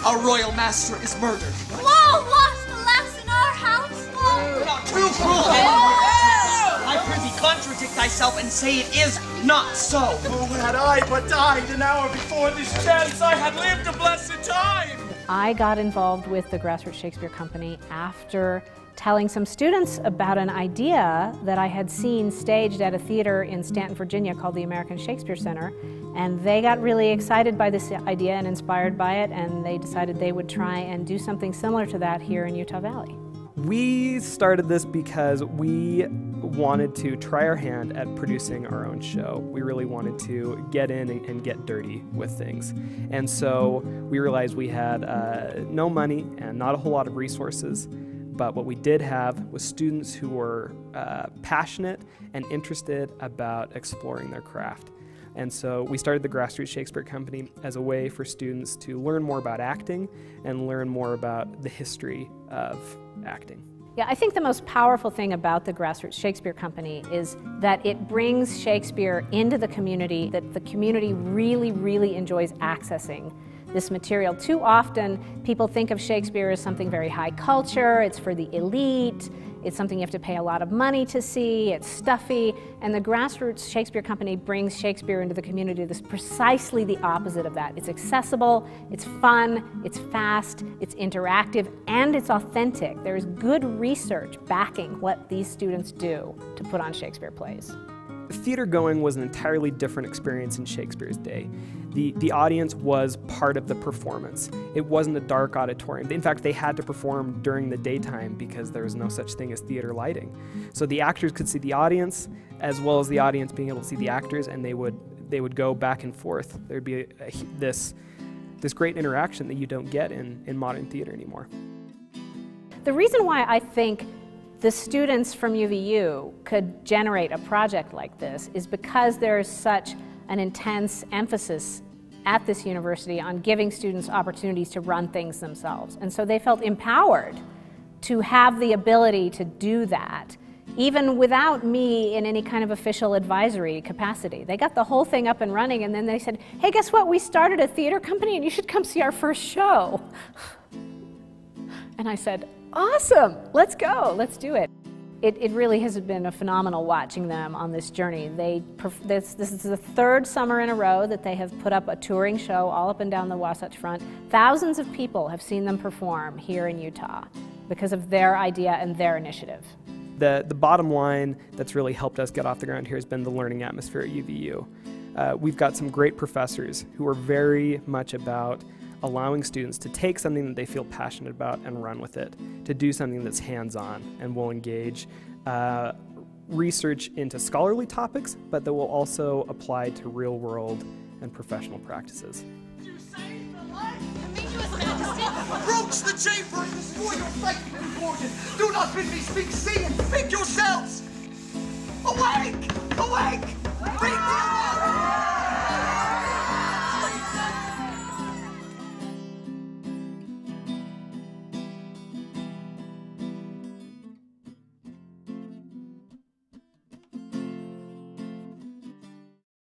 Our royal master is murdered. Whoa, what? Alas, in our house? You're not too cruel. I prithee contradict thyself and say it is not so. Oh, had I but died an hour before this chance, I had lived a blessed time. I got involved with the Grassroots Shakespeare Company after telling some students about an idea that I had seen staged at a theater in Staunton, Virginia called the American Shakespeare Center. And they got really excited by this idea and inspired by it, and they decided they would try and do something similar to that here in Utah Valley. We started this because we wanted to try our hand at producing our own show. We really wanted to get in and get dirty with things. And so we realized we had no money and not a whole lot of resources, but what we did have was students who were passionate and interested about exploring their craft. And so we started the Grassroots Shakespeare Company as a way for students to learn more about acting and learn more about the history of acting. Yeah, I think the most powerful thing about the Grassroots Shakespeare Company is that it brings Shakespeare into the community, that the community really, really enjoys accessing this material. Too often, people think of Shakespeare as something very high culture, it's for the elite, it's something you have to pay a lot of money to see, it's stuffy, and the Grassroots Shakespeare Company brings Shakespeare into the community that's precisely the opposite of that. It's accessible, it's fun, it's fast, it's interactive, and it's authentic. There's good research backing what these students do to put on Shakespeare plays. Theater going was an entirely different experience in Shakespeare's day. The audience was part of the performance. It wasn't a dark auditorium. In fact, they had to perform during the daytime because there was no such thing as theater lighting. So the actors could see the audience as well as the audience being able to see the actors, and they would go back and forth. There'd be this great interaction that you don't get in modern theater anymore. The reason why I think the students from UVU could generate a project like this is because there's such an intense emphasis at this university on giving students opportunities to run things themselves. And so they felt empowered to have the ability to do that, even without me in any kind of official advisory capacity. They got the whole thing up and running, and then they said, hey, guess what? We started a theater company and you should come see our first show. And I said, awesome, let's go, let's do it. It really has been a phenomenal watching them on this journey. This is the third summer in a row that they have put up a touring show all up and down the Wasatch Front. Thousands of people have seen them perform here in Utah because of their idea and their initiative. The bottom line that's really helped us get off the ground here has been the learning atmosphere at UVU. We've got some great professors who are very much about allowing students to take something that they feel passionate about and run with it, to do something that's hands-on and will engage research into scholarly topics, but that will also apply to real-world and professional practices. You saved the life! Approach the chamber and destroy your psychic organ. Do not bid me speak, see and speak yourselves! Awake! Awake! Bring me